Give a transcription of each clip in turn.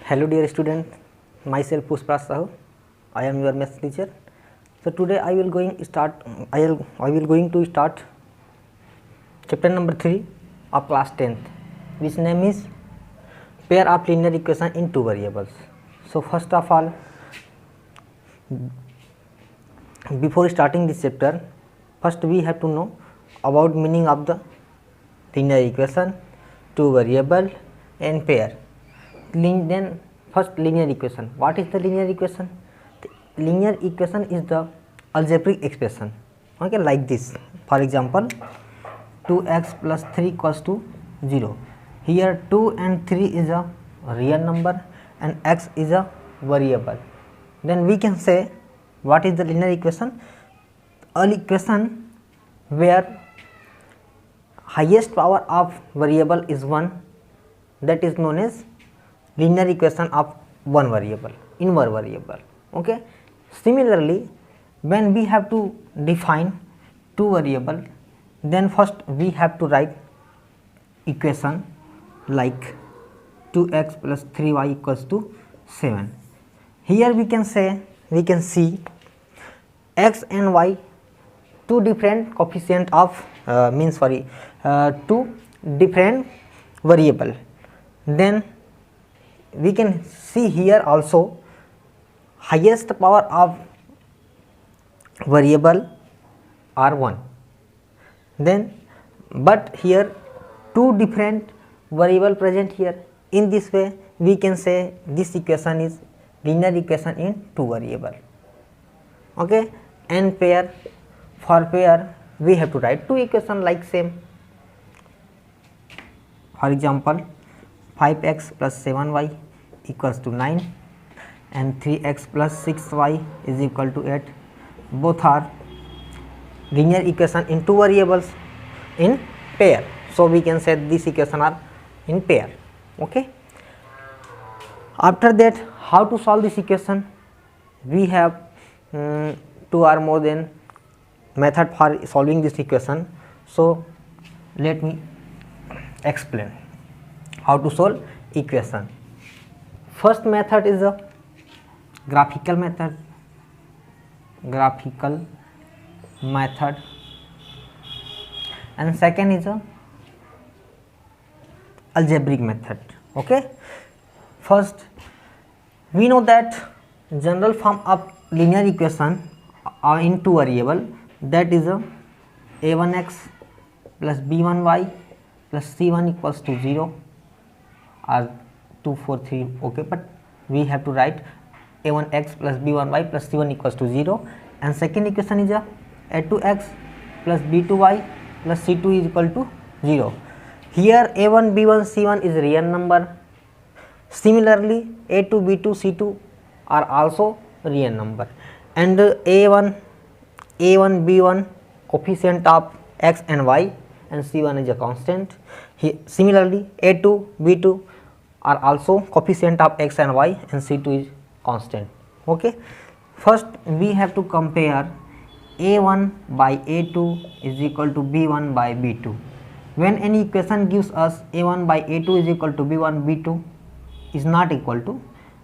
Hello dear student, myself Pushpa Sahu. I am your maths teacher. So today I will going to start chapter number 3 of class 10th, which name is pair of linear equation in two variables. So first of all, before starting this chapter, first we have to know about meaning of the linear equation, two variable and pair. Then first linear equation. What is the linear equation? The linear equation is the algebraic expression, okay, like this. For example, 2x plus 3 equals to 0. Here 2 and 3 is a real number and x is a variable. Then we can say what is the linear equation? An equation where highest power of variable is 1, that is known as linear equation of one variable, inverse variable. Okay. Similarly, when we have to define two variable, then first we have to write equation like 2x plus 3y equals to 7. Here we can see x and y, two different coefficient of two different variable. Then we can see here also highest power of variable are 1. Then but here two different variable present here. In this way we can say this equation is linear equation in two variable. Okay. And pair, for pair we have to write two equation like same. For example, 5x plus 7y equals to 9 and 3x plus 6y is equal to 8. Both are linear equation in two variables in pair. So we can say these equation are in pair. Okay. After that, how to solve this equation? We have two or more than method for solving this equation. So let me explain how to solve equation. First method is a graphical method, and second is a algebraic method. Okay. First, we know that general form of linear equation are in two variable, that is a a1x plus b1y plus c1 equals to 0 or 2, 4, 3. Okay, but we have to write a1x plus b1y plus c1 equals to 0, and second equation is a2x plus b2y plus c2 is equal to 0. Here a1, b1, c1 is real number. Similarly, a2, b2, c2 are also real number, and a1, b1 coefficient of x and y, and c1 is a constant. Similarly, a2, b2 are also coefficient of x and y, and c2 is constant. Okay. First we have to compare a1 by a2 is equal to b1 by b2. When any equation gives us a1 by a2 is equal to b1 b2 is not equal to,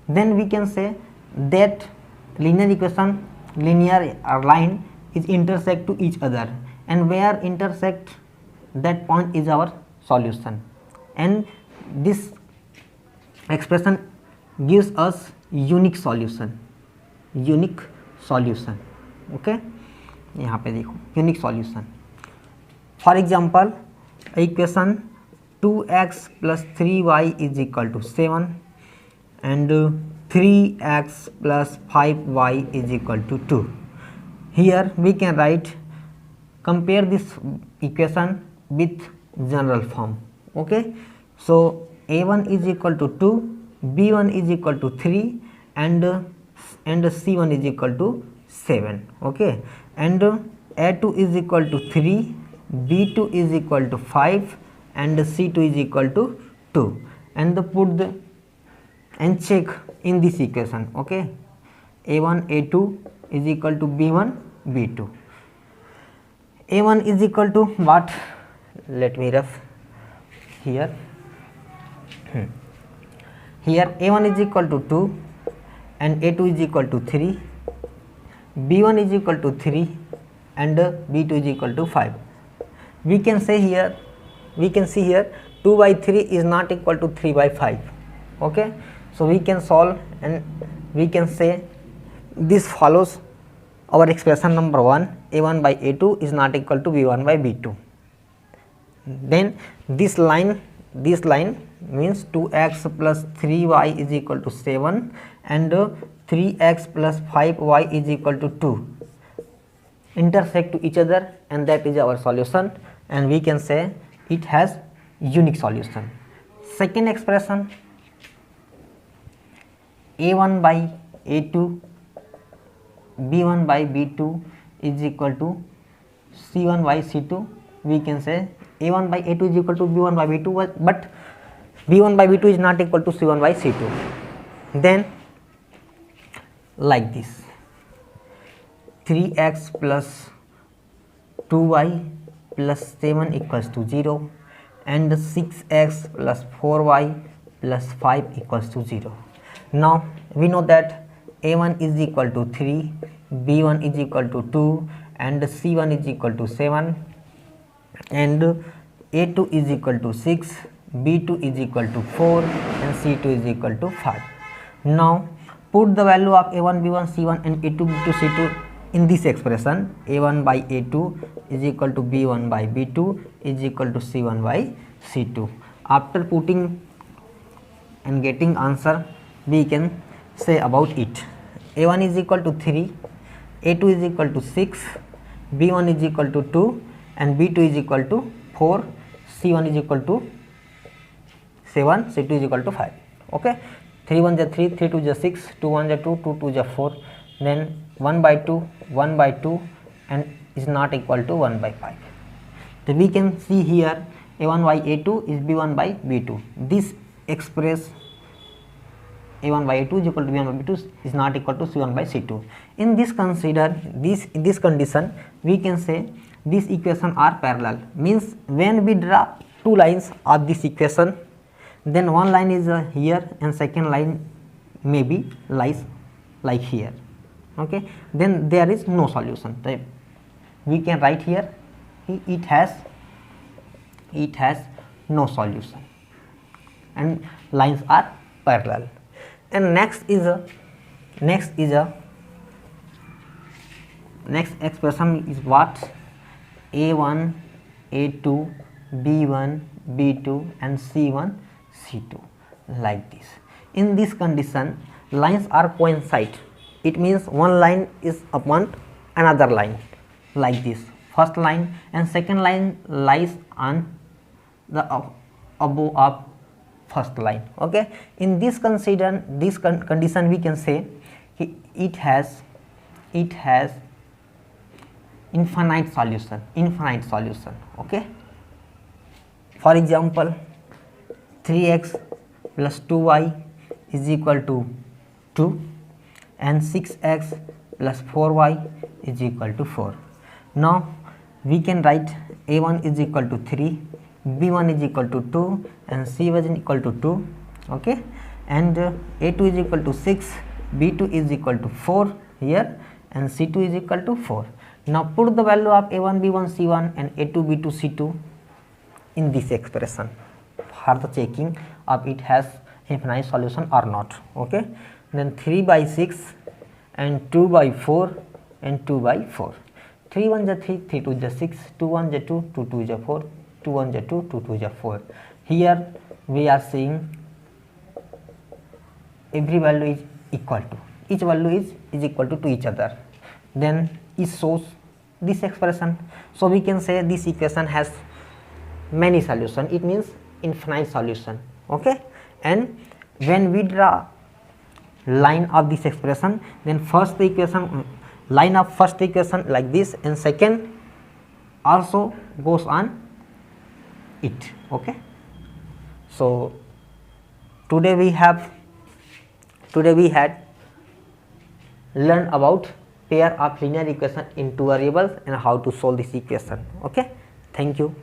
then we can say that linear equation, linear line is intersect to each other, and where intersect, that point is our solution, and this expression gives us unique solution. Okay, यहाँ पे देखो unique solution. For example, equation 2x plus 3y is equal to 7 and 3x plus 5y is equal to 2. Here we can write, compare this equation with general form. Okay, so a1 is equal to 2, b1 is equal to 3, and c1 is equal to 7. Okay, and a2 is equal to 3, b2 is equal to 5, and c2 is equal to 2, and put the and check in this equation. Okay, a1, a2 is equal to b1, b2. a1 is equal to what? Let me rough here. here a1 is equal to 2 and a2 is equal to 3, b1 is equal to 3 and b2 is equal to 5. We can see here 2 by 3 is not equal to 3 by 5. Okay, so we can solve and we can say this follows our expression number 1, a1 by a2 is not equal to b1 by b2. Then this line means 2x plus 3y is equal to 7 and 3x plus 5y is equal to 2 intersect to each other, and that is our solution, and we can say it has unique solution. Second expression, a1 by a2 b1 by b2 is equal to c1 by c2. We can say a1 by a2 is equal to b1 by b2, but b1 by b2 is not equal to c1 by c2. Then like this, 3x plus 2y plus 7 equals to 0 and 6x plus 4y plus 5 equals to 0. Now we know that a1 is equal to 3, b1 is equal to 2 and c1 is equal to 7 and a2 is equal to 6, b2 is equal to 4 and c2 is equal to 5. Now put the value of a1 b1 c1 and a2 b2 c2 in this expression. A1 by a2 is equal to b1 by b2 is equal to c1 by c2. After putting and getting answer, we can say about it. A1 is equal to 3, a2 is equal to 6, b1 is equal to 2 and b2 is equal to 4, c1 is equal to 7, c2 is equal to 5. Okay, 3 1 is 3, 3 2 is 6, 2 1 is 2, 2 2 is 4, then 1 by 2, 1 by 2 and is not equal to 1 by 5. So we can see here a1 by a2 is b1 by b2. This express a1 by a2 is equal to b1 by b2 is not equal to c1 by c2. In this condition, we can say these equations are parallel. Means when we draw two lines of this equation, then one line is here and second line maybe lies like here. Okay, then there is no solution. So we can write here it has no solution and lines are parallel. And next expression is what? a1 a2 b1 b2 and c1 c2 like this. In this condition, lines are coincide. It means one line is upon another line like this. First line and second line lies on the above of first line. Okay, in this condition we can say it has infinite solution. Okay, for example, 3x plus 2y is equal to 2 and 6x plus 4y is equal to 4. Now we can write a1 is equal to 3, b1 is equal to 2 and c1 is equal to 2. Okay, and a2 is equal to 6, b2 is equal to 4 here and c2 is equal to 4. Now put the value of a1 b1 c1 and a2 b2 c2 in this expression for the checking of it has infinite solution or not. Okay, then 3 by 6 and 2 by 4 and 2 by 4. 3 1 is 3, 3 2 is 6, 2 1 is 2, 2 2 is 4, 2 1 is 2, 2 2 is 4. Here we are seeing every value is equal to, each value is equal to each other. Then it shows this expression. So we can say this equation has many solutions. It means infinite solution. Okay, and when we draw line of this expression, then first equation, line of first equation like this and second also goes on it. Okay, so today we had learned about pair of linear equation in two variables and how to solve this equation. Okay, thank you.